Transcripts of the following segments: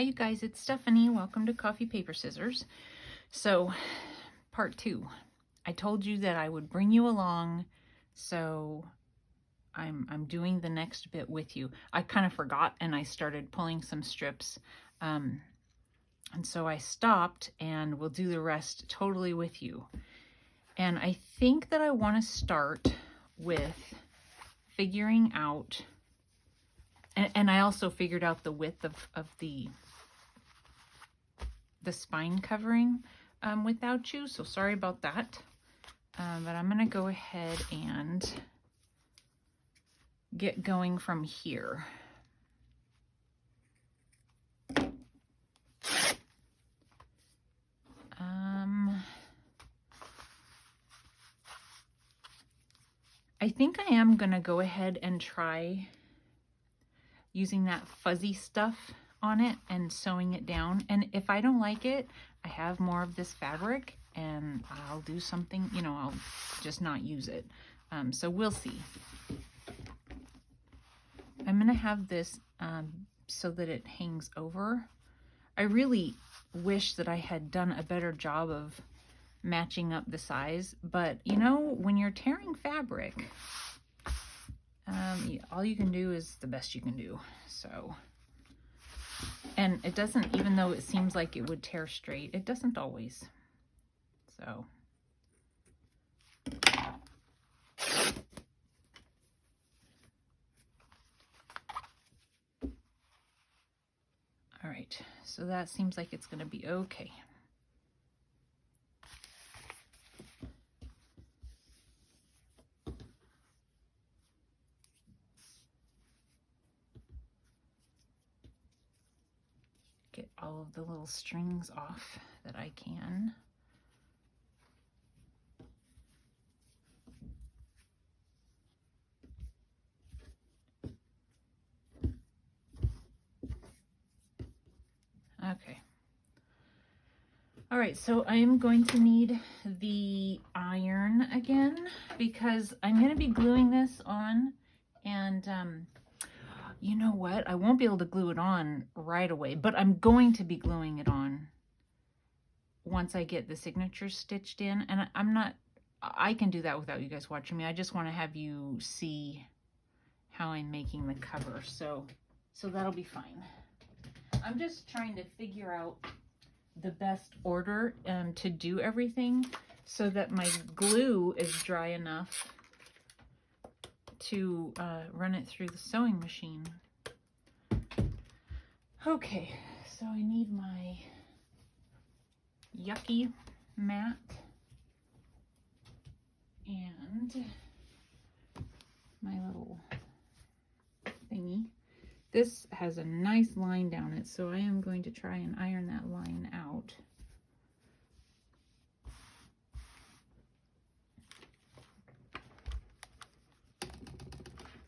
Hi you guys, it's Stephanie. Welcome to Coffee Paper Scissors. So, part 2. I told you that I would bring you along, so I'm doing the next bit with you. I kind of forgot and I started pulling some strips. And so I stopped and we'll do the rest totally with you. And I think that I want to start with figuring out, and I also figured out the width of the spine covering without you, so sorry about that. But I'm gonna go ahead and get going from here. I think I am gonna go ahead and try using that fuzzy stuff on it and sewing it down. And if I don't like it, I have more of this fabric and I'll do something, you know, I'll just not use it. So we'll see. I'm gonna have this so that it hangs over. I really wish that I had done a better job of matching up the size, but you know, when you're tearing fabric, all you can do is the best you can do. So, and it doesn't, even though it seems like it would tear straight, it doesn't always. So all right, so that seems like it's going to be okay. Get all of the little strings off that I can. Okay. All right, so I am going to need the iron again because I'm going to be gluing this on, and you know what? I won't be able to glue it on right away, but I'm going to be gluing it on once I get the signatures stitched in. And I can do that without you guys watching me. I just want to have you see how I'm making the cover. So that'll be fine. I'm just trying to figure out the best order to do everything so that my glue is dry enough to run it through the sewing machine. Okay, so I need my yucky mat and my little thingy. This has a nice line down it, so I am going to try and iron that line out.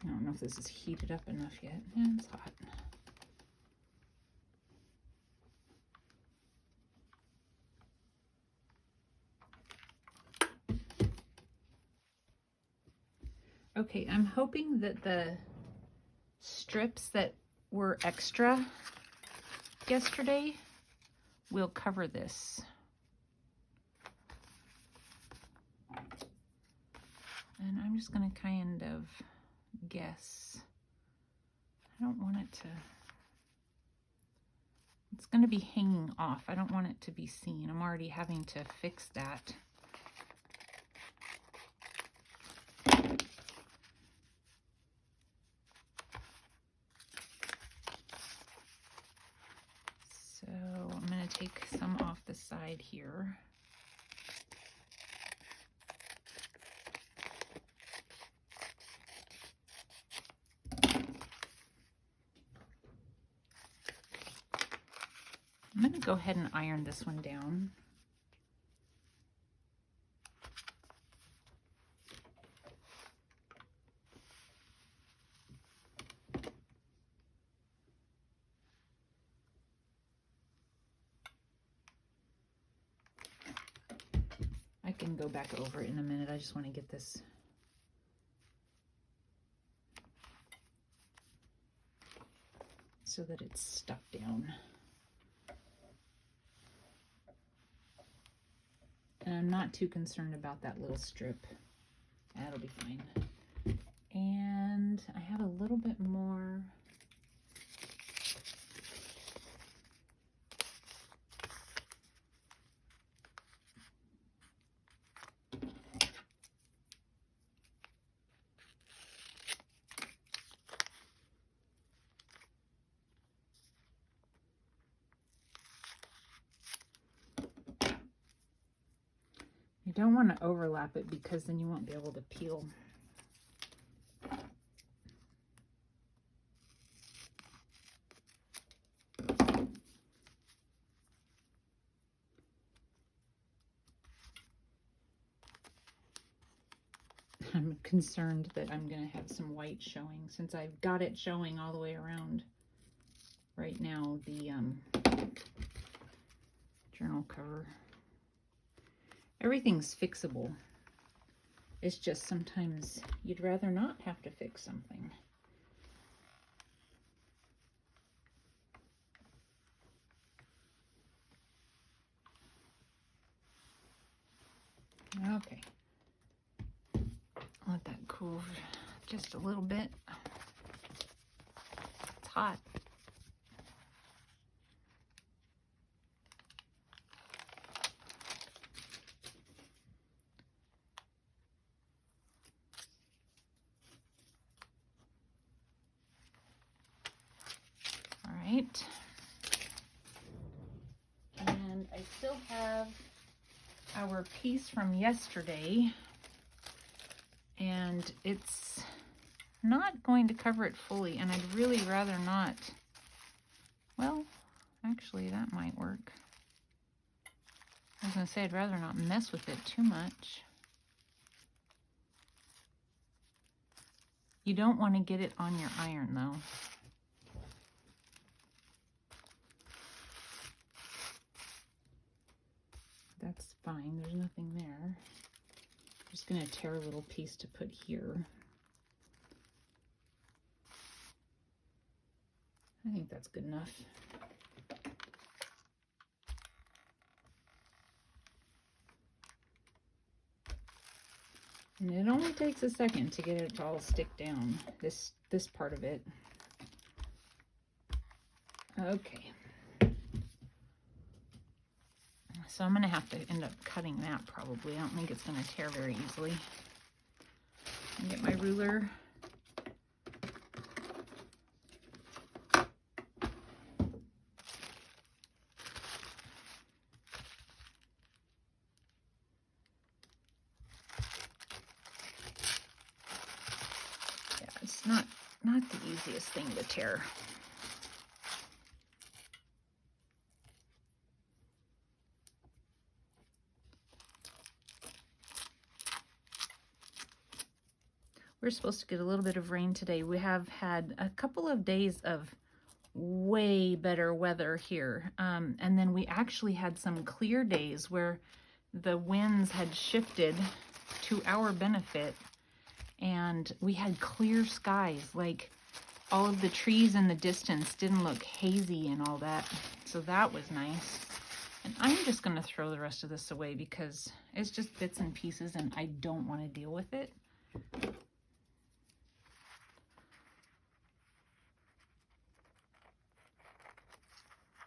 I don't know if this is heated up enough yet. Yeah, it's hot. Okay, I'm hoping that the strips that were extra yesterday will cover this. And I'm just going to kind of guess. I don't want it to, it's going to be hanging off. I don't want it to be seen. I'm already having to fix that. So I'm going to take some off the side here. I'm going to go ahead and iron this one down. I can go back over it in a minute. I just want to get this so that it's stuck down. not too concerned about that little strip. That'll be fine. And I have a little bit more. You don't want to overlap it because then you won't be able to peel. I'm concerned that I'm going to have some white showing since I've got it showing all the way around right now, the journal cover. Everything's fixable. It's just sometimes you'd rather not have to fix something. Okay. Let that cool just a little bit. It's hot. All right. And I still have our piece from yesterday, and it's not going to cover it fully, and I'd really rather not. Well, actually that might work. I was going to say I'd rather not mess with it too much. You don't want to get it on your iron though. That's fine, there's nothing there. I'm just going to tear a little piece to put here. I think that's good enough. And it only takes a second to get it to all stick down, this part of it. Okay. So I'm going to have to end up cutting that probably. I don't think it's going to tear very easily. I'll get my ruler. Yeah, it's not the easiest thing to tear. We're supposed to get a little bit of rain today. We have had a couple of days of way better weather here. And then we actually had some clear days where the winds had shifted to our benefit and we had clear skies. Like all of the trees in the distance didn't look hazy and all that. So that was nice. And I'm just going to throw the rest of this away because it's just bits and pieces and I don't want to deal with it.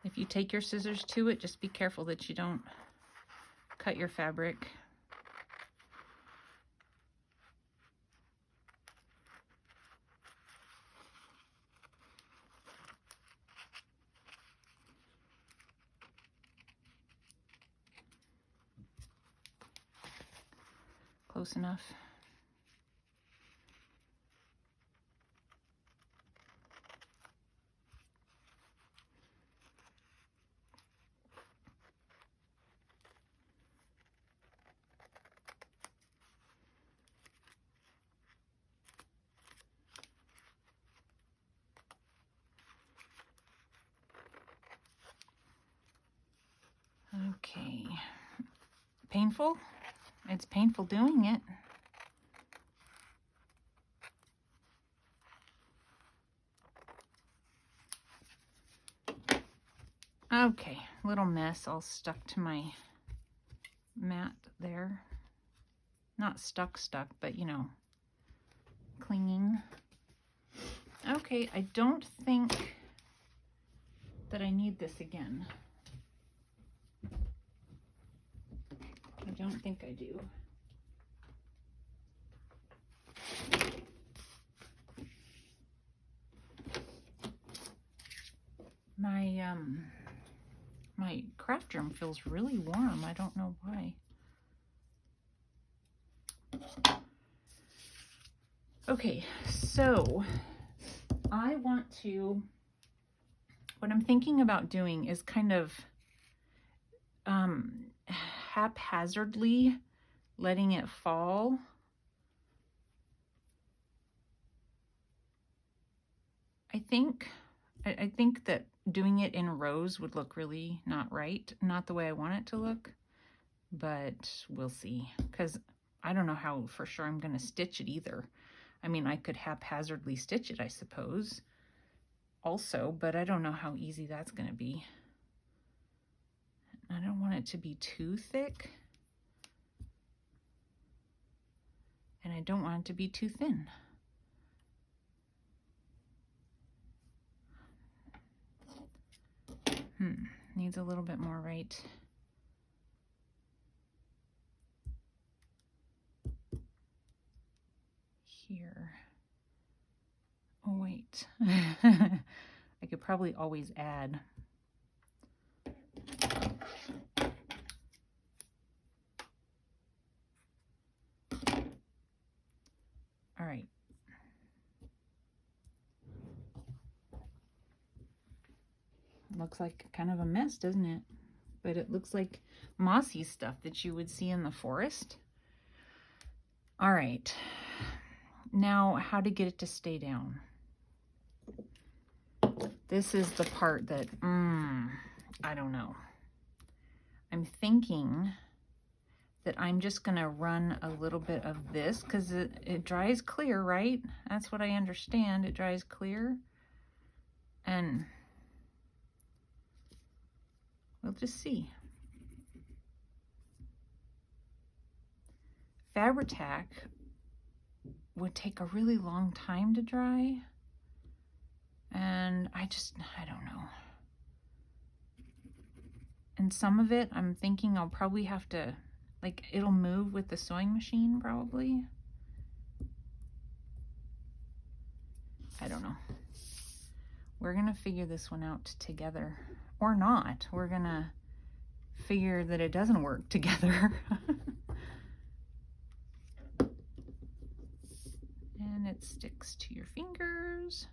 If you take your scissors to it, just be careful that you don't cut your fabric. Close enough. Okay. Painful? It's painful doing it. Okay, little mess all stuck to my mat there. Not stuck, but you know, clinging. Okay, I don't think that I need this again. I don't think I do. My craft germ feels really warm. I don't know why. Okay, so I want to, what I'm thinking about doing is kind of haphazardly letting it fall. I think that doing it in rows would look really not right, not the way I want it to look, but we'll see, because I don't know how for sure I'm going to stitch it either. I mean, I could haphazardly stitch it, I suppose, also, but I don't know how easy that's going to be. I don't want it to be too thick, and I don't want it to be too thin. Needs a little bit more right here. Oh, wait. I could probably always add. All right. Looks like kind of a mess, doesn't it? But it looks like mossy stuff that you would see in the forest. All right. Now, how to get it to stay down. This is the part that, I don't know. I'm thinking that I'm just going to run a little bit of this because it dries clear, right? That's what I understand. It dries clear. And we'll just see. Fabri-Tac would take a really long time to dry. And I don't know. And some of it, I'm thinking I'll probably have to, like, it'll move with the sewing machine probably. I don't know. We're going to figure this one out together. Or not. We're going to figure that it doesn't work together. And it sticks to your fingers.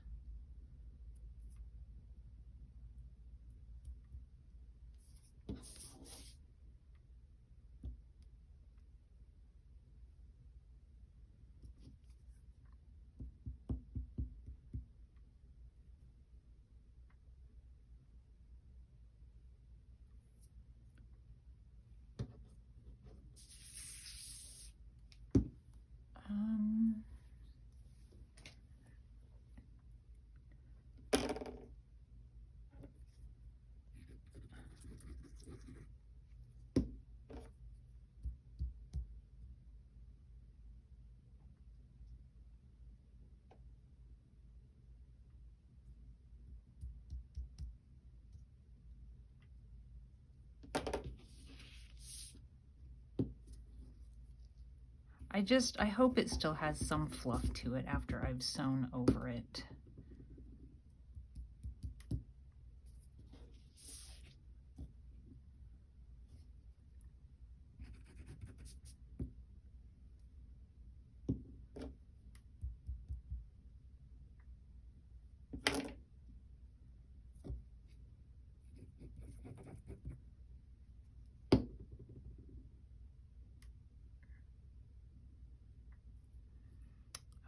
I hope it still has some fluff to it after I've sewn over it.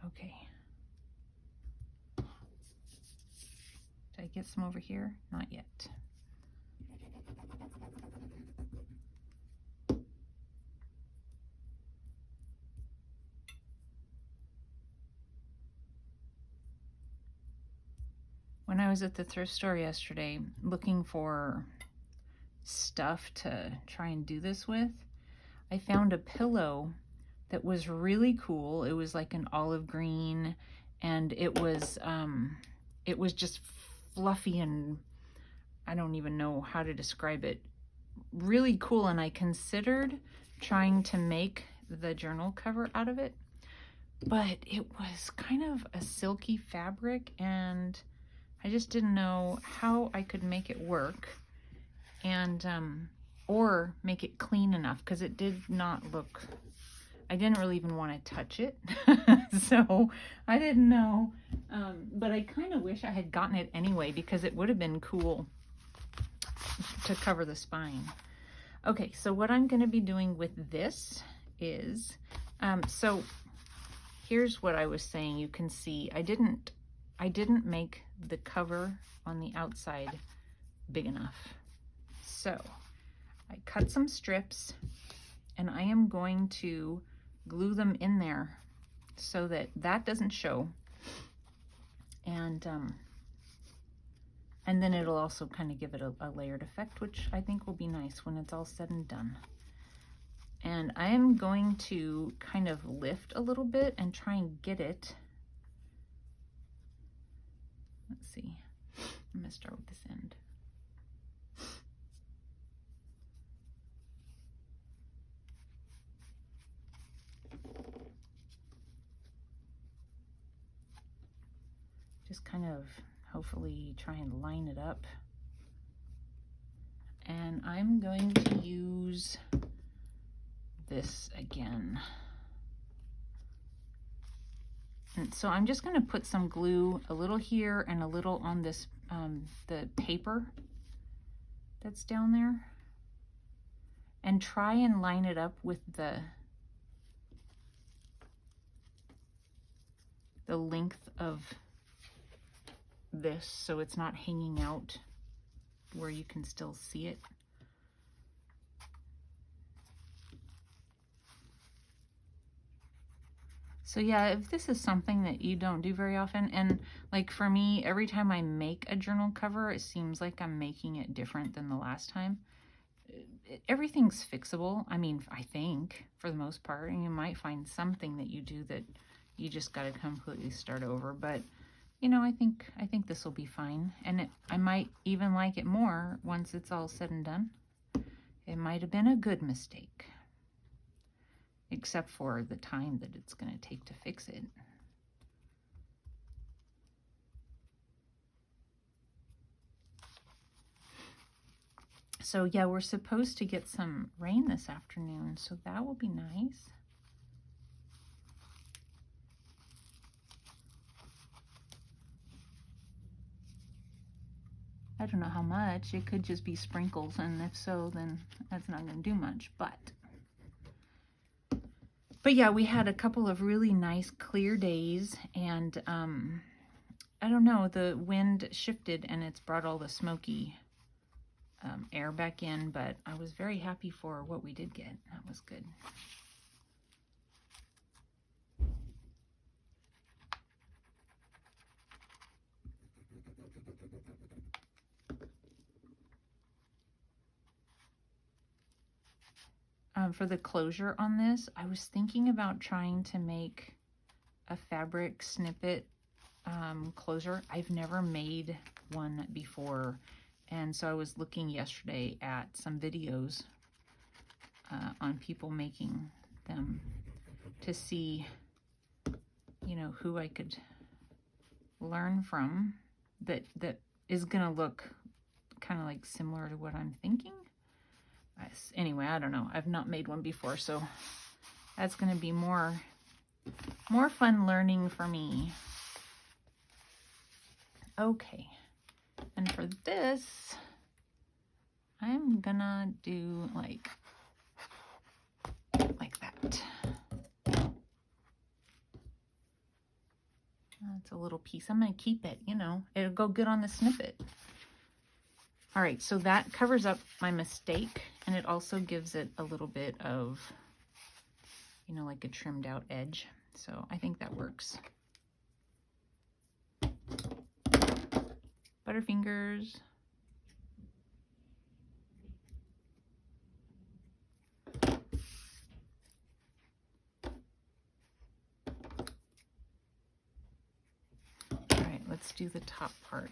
Okay. Did I get some over here? Not yet. When I was at the thrift store yesterday looking for stuff to try and do this with, I found a pillow that was really cool. It was like an olive green, and it was just fluffy, and I don't even know how to describe it. Really cool, and I considered trying to make the journal cover out of it, but it was kind of a silky fabric, and I just didn't know how I could make it work, and or make it clean enough, because it did not look, I didn't really even want to touch it. So I didn't know, but I kind of wish I had gotten it anyway, because it would have been cool to cover the spine. Okay, so what I'm going to be doing with this is, so here's what I was saying. You can see I didn't make the cover on the outside big enough. So I cut some strips, and I am going to glue them in there so that that doesn't show. And then it'll also kind of give it a layered effect, which I think will be nice when it's all said and done. And I am going to kind of lift a little bit and try and get it. Let's see. I'm going to start with this end. Just kind of hopefully try and line it up. And I'm going to use this again. And so I'm just going to put some glue a little here and a little on this, the paper that's down there, and try and line it up with the length of this, so it's not hanging out where you can still see it. So yeah, if this is something that you don't do very often, and like for me, every time I make a journal cover, it seems like I'm making it different than the last time. Everything's fixable. I mean, I think for the most part, and you might find something that you do that you just got to completely start over. But you know, I think this will be fine, and I might even like it more once it's all said and done. It might have been a good mistake, except for the time that it's going to take to fix it. So yeah, we're supposed to get some rain this afternoon, so that will be nice. I don't know how much. It could just be sprinkles, and if so, then that's not going to do much. But yeah, we had a couple of really nice clear days, and I don't know, the wind shifted and it's brought all the smoky air back in, but I was very happy for what we did get. That was good. For the closure on this, I was thinking about trying to make a fabric snippet closure. I've never made one before, and so I was looking yesterday at some videos on people making them to see, you know, who I could learn from that is gonna look kind of like similar to what I'm thinking. Anyway, I don't know. I've not made one before, so that's going to be more fun learning for me. Okay, and for this, I'm gonna do like that. That's a little piece. I'm going to keep it, you know. It'll go good on the snippet. All right, so that covers up my mistake, and it also gives it a little bit of, you know, like a trimmed out edge. So I think that works. Butterfingers. let's do the top part.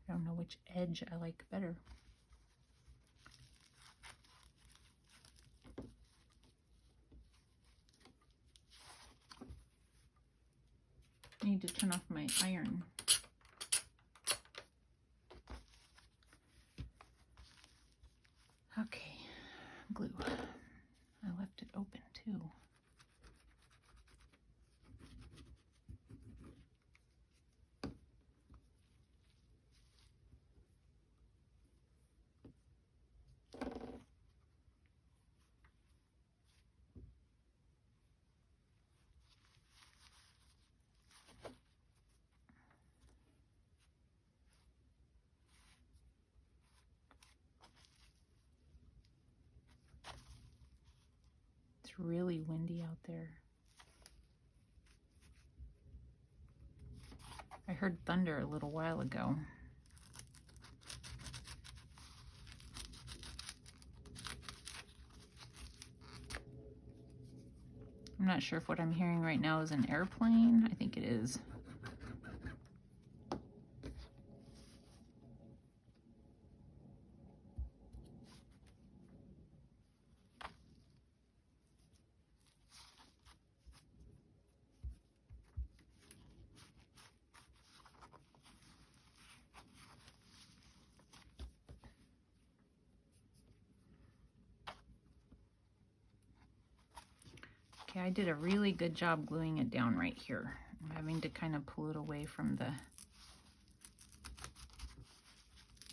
I don't know which edge I like better. I need to turn off my iron. Okay, glue. I left it open too. It's really windy out there. I heard thunder a little while ago. I'm not sure if what I'm hearing right now is an airplane. I think it is. Okay, I did a really good job gluing it down right here. I'm having to kind of pull it away from the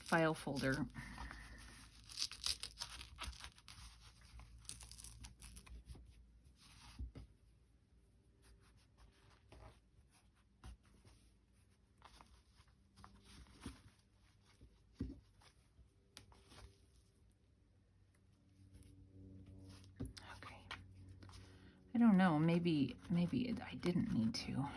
file folder. I don't know, maybe I didn't need to.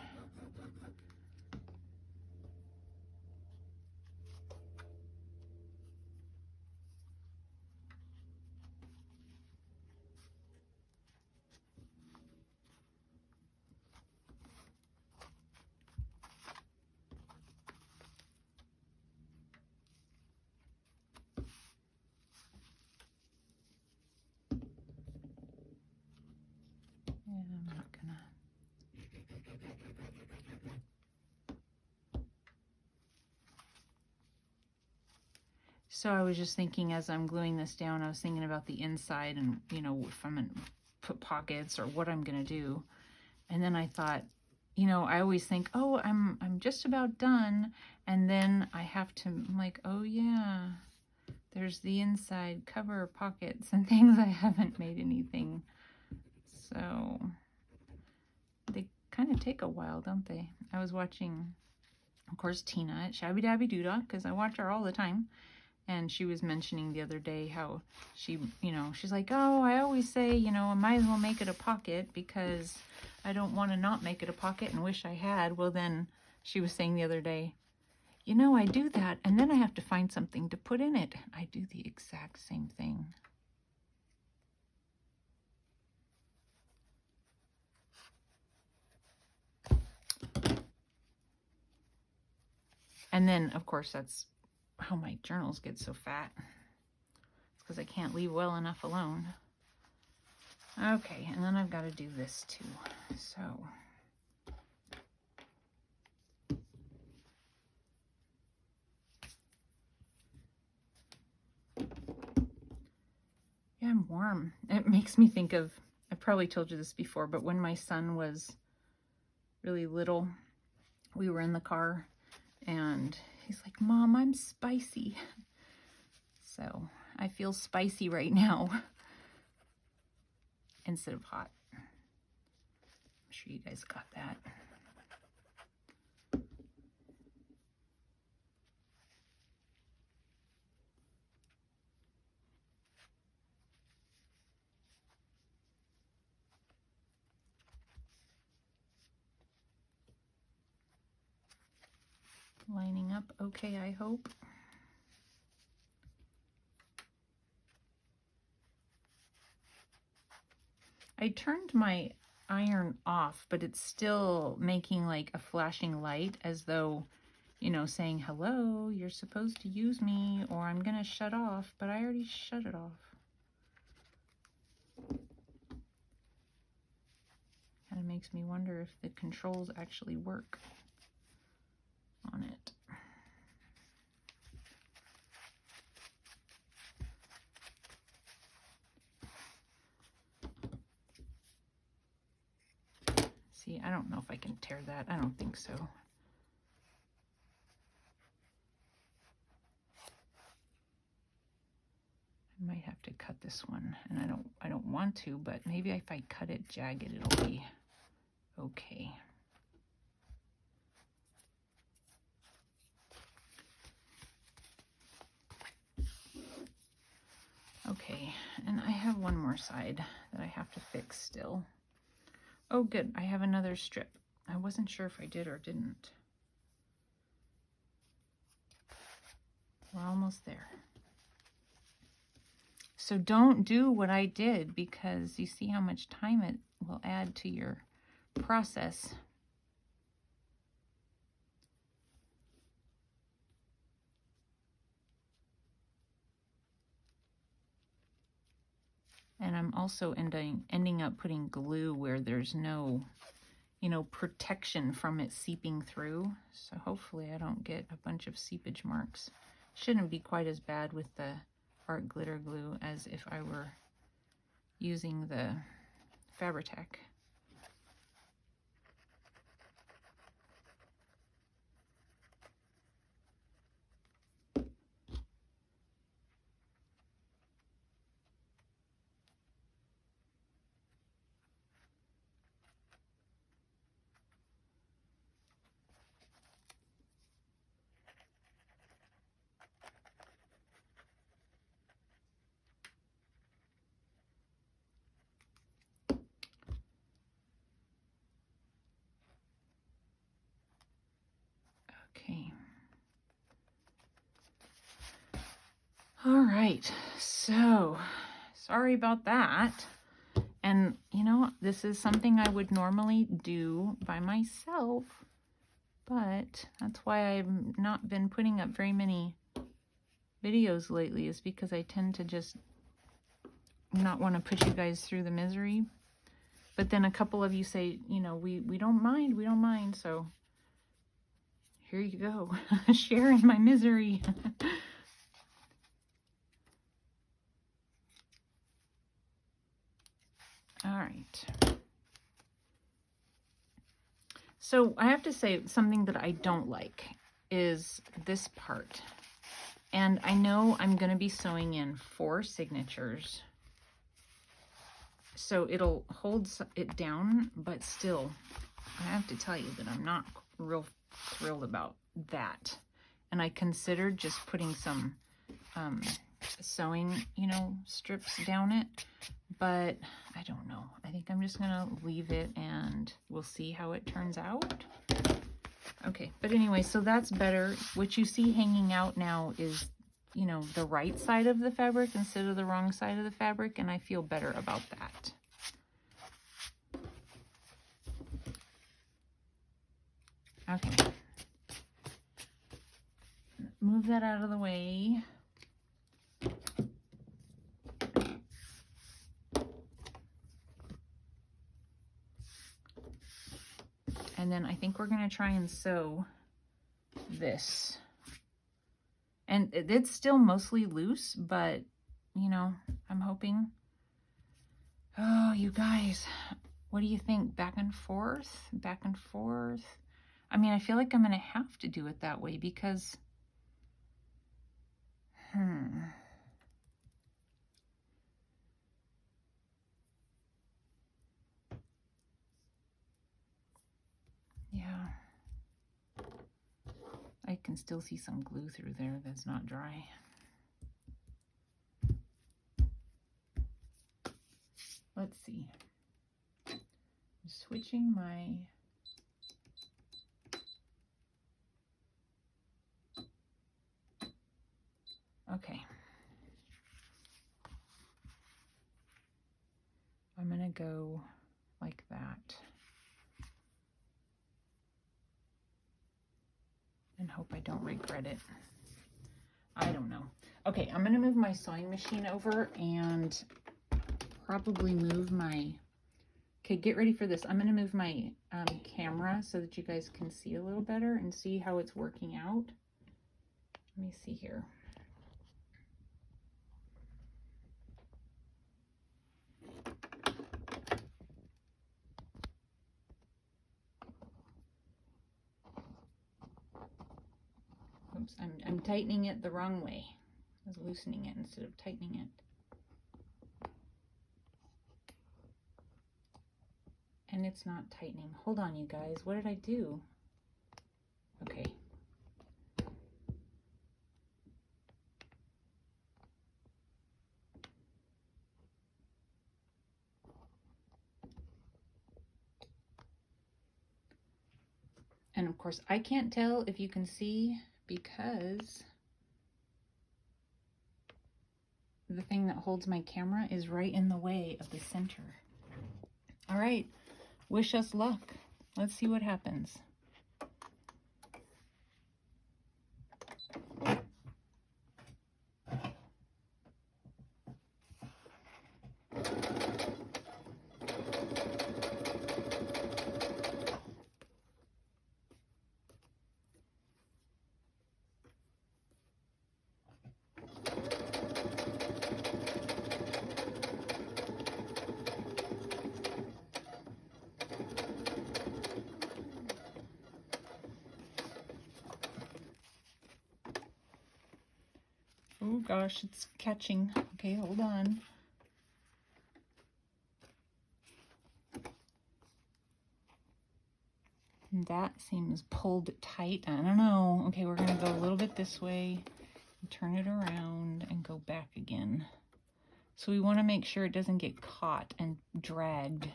Yeah, I'm not gonna. So I was just thinking as I'm gluing this down, I was thinking about the inside and, you know, if I'm gonna put pockets or what I'm gonna do. And then I thought, you know, I always think, oh, I'm just about done. And then I have to, I'm like, oh yeah, there's the inside cover pockets and things. I haven't made anything. So they kind of take a while, don't they? I was watching, of course, Tina at Shabby Dabby Doodah, because I watch her all the time. And she was mentioning the other day how she, you know, she's like, oh, I always say, you know, I might as well make it a pocket because I don't want to not make it a pocket and wish I had. Well, then she was saying the other day, you know, I do that and then I have to find something to put in it. I do the exact same thing. And then, of course, that's how my journals get so fat. It's because I can't leave well enough alone. Okay, and then I've got to do this too. So yeah, I'm warm. It makes me think of, I probably told you this before, but when my son was really little, we were in the car and he's like, Mom, I'm spicy. So I feel spicy right now instead of hot. I'm sure you guys got that. Lining up okay, I hope. I turned my iron off, but it's still making like a flashing light as though, you know, saying, hello, you're supposed to use me or I'm gonna shut off, but I already shut it off. Kind of makes me wonder if the controls actually work on it. See, I don't know if I can tear that. I don't think so. I might have to cut this one, and I don't want to, but maybe if I cut it jagged, it'll be okay. Okay, and I have one more side that I have to fix still. Oh, good, I have another strip. I wasn't sure if I did or didn't. We're almost there. So don't do what I did, because you see how much time it will add to your process. And I'm also ending up putting glue where there's no, you know, protection from it seeping through. So hopefully I don't get a bunch of seepage marks. Shouldn't be quite as bad with the art glitter glue as if I were using the Fabri-Tac. Okay. All right, so sorry about that. And you know, this is something I would normally do by myself, but that's why I've not been putting up very many videos lately, is because I tend to just not want to put you guys through the misery. But then a couple of you say, you know, we don't mind, so here you go. Sharing my misery. All right. So I have to say, something that I don't like is this part. And I know I'm going to be sewing in 4 signatures, so it'll hold it down, but still, I have to tell you that I'm not real thrilled about that. And I considered just putting some sewing, you know, strips down it, but I don't know. I think I'm just gonna leave it and we'll see how it turns out. Okay, but anyway, so that's better. What you see hanging out now is, you know, the right side of the fabric instead of the wrong side of the fabric, and I feel better about that. Okay. Move that out of the way. And then I think we're going to try and sew this. And it's still mostly loose, but, you know, I'm hoping. Oh, you guys, what do you think? Back and forth? Back and forth? I mean, I feel like I'm going to have to do it that way because... Yeah. I can still see some glue through there that's not dry. Let's see. I'm switching my... go like that. And hope I don't regret it. I don't know. Okay, I'm gonna move my sewing machine over and probably move my, okay, get ready for this. I'm gonna move my camera so that you guys can see a little better and see how it's working out. Let me see here. Oops, I'm tightening it the wrong way. I was loosening it instead of tightening it. And it's not tightening. Hold on, you guys. What did I do? Okay. And of course, I can't tell if you can see because the thing that holds my camera is right in the way of the center. All right, wish us luck. Let's see what happens. Oh gosh, it's catching. Okay, hold on. That seems pulled tight. I don't know. Okay, we're gonna go a little bit this way, turn it around, and go back again. So we want to make sure it doesn't get caught and dragged.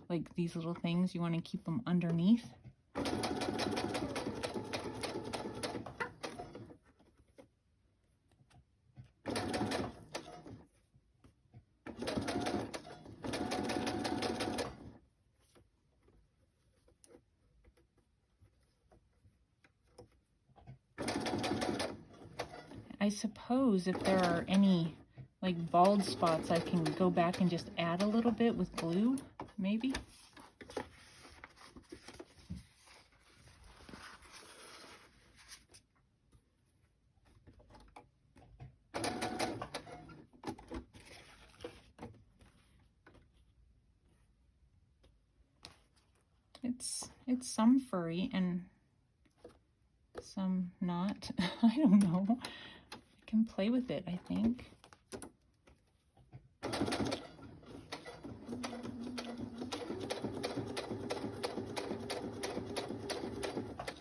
Like these little things, you want to keep them underneath. I suppose if there are any like bald spots, I can go back and just add a little bit with glue, maybe. It's some furry and some not. I don't know. I can play with it, I think.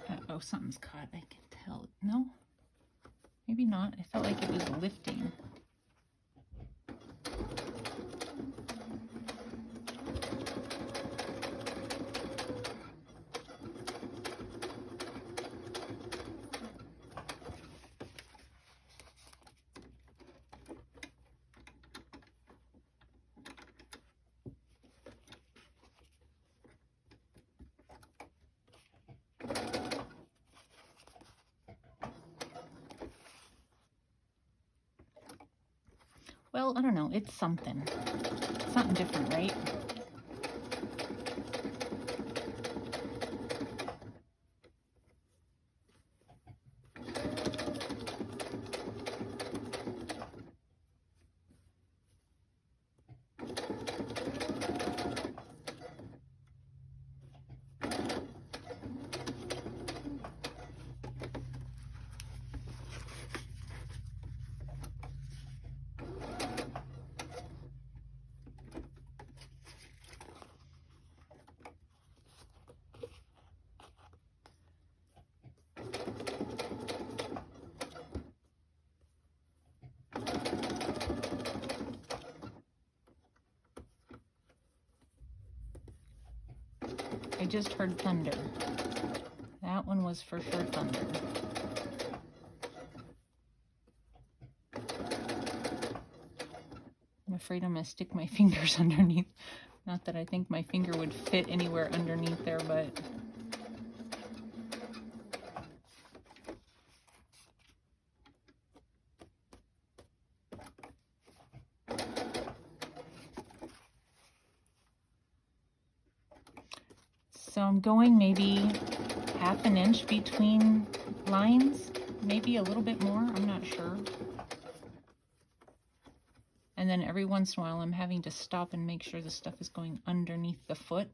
Uh-oh, something's caught. I can tell. No? Maybe not. I felt like it was lifting. Well, I don't know. It's something. Something different, right? I just heard thunder. That one was for sure thunder. I'm afraid I'm gonna stick my fingers underneath. Not that I think my finger would fit anywhere underneath there, but so I'm going maybe 1/2 inch between lines, maybe a little bit more, I'm not sure. And then every once in a while I'm having to stop and make sure the stuff is going underneath the foot.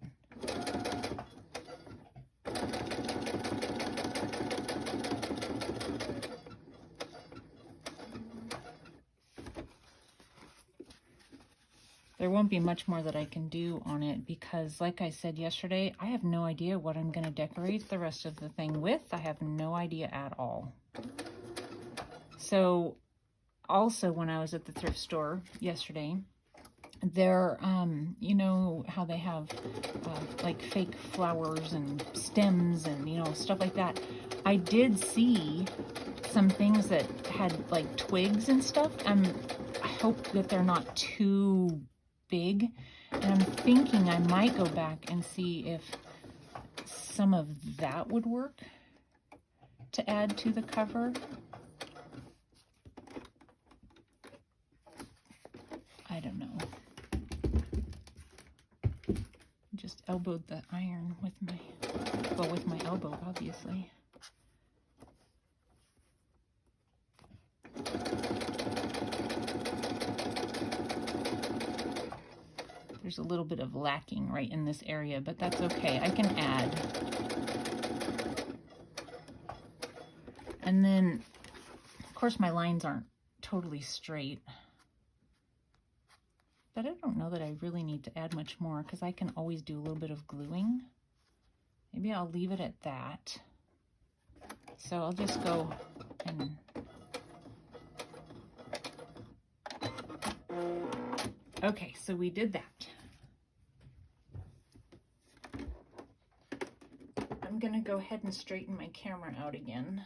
There won't be much more that I can do on it because, like I said yesterday, I have no idea what I'm going to decorate the rest of the thing with. I have no idea at all. So, also when I was at the thrift store yesterday, there, you know how they have like fake flowers and stems and, you know, stuff like that. I did see some things that had like twigs and stuff. I hope that they're not too big, and I'm thinking I might go back and see if some of that would work to add to the cover. I don't know. Just elbowed the iron with my elbow, obviously. There's a little bit of lacking right in this area, but that's okay. I can add. And then, of course, my lines aren't totally straight. But I don't know that I really need to add much more because I can always do a little bit of gluing. Maybe I'll leave it at that. So I'll just go and... Okay, so we did that. I'm gonna go ahead and straighten my camera out again.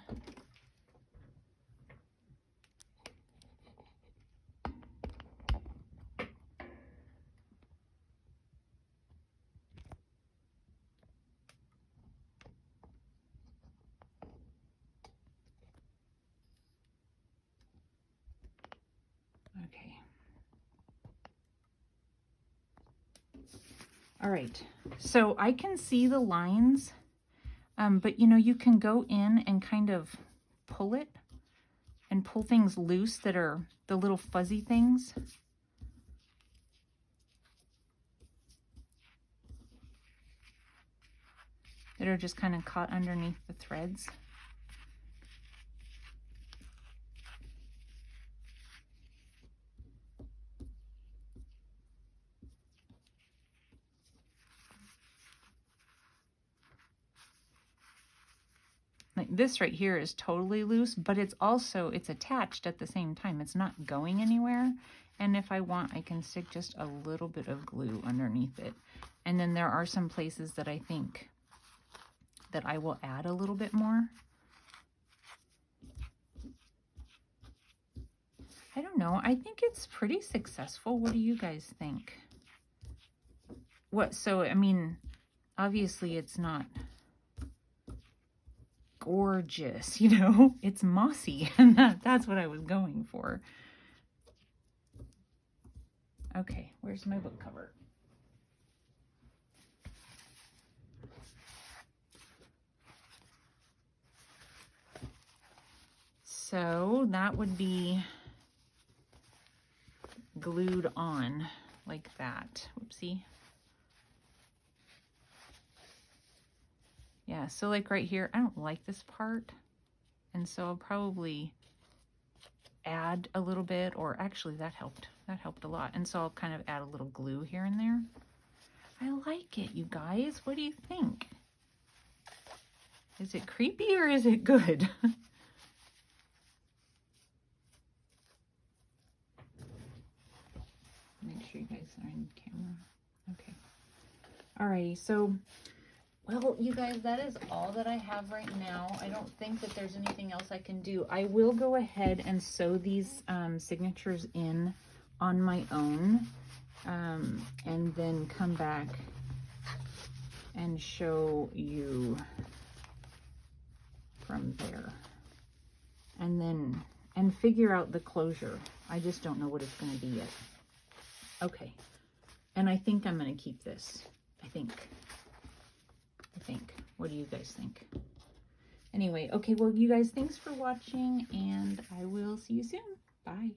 Okay. All right, so I can see the lines, but you know, you can go in and kind of pull it and pull things loose that are the little fuzzy things. That are just kind of caught underneath the threads. Like this right here is totally loose, but it's attached at the same time. It's not going anywhere. And if I want, I can stick just a little bit of glue underneath it. And then there are some places that I think that I will add a little bit more. I don't know. I think it's pretty successful. What do you guys think? So, I mean, obviously it's not gorgeous, you know, it's mossy, and that's what I was going for. Okay, where's my book cover? So that would be glued on like that. Whoopsie. Yeah, so like right here, I don't like this part, and so I'll probably add a little bit, or actually that helped a lot, and so I'll kind of add a little glue here and there. I like it, you guys. What do you think? Is it creepy or is it good? Make sure you guys are in camera. Okay. Alrighty, so well, you guys, that is all that I have right now. I don't think that there's anything else I can do. I will go ahead and sew these signatures in on my own, and then come back and show you from there. And figure out the closure. I just don't know what it's going to be yet. Okay. And I think I'm going to keep this. I think. What do you guys think? Anyway, okay, well, you guys, thanks for watching, and I will see you soon. Bye.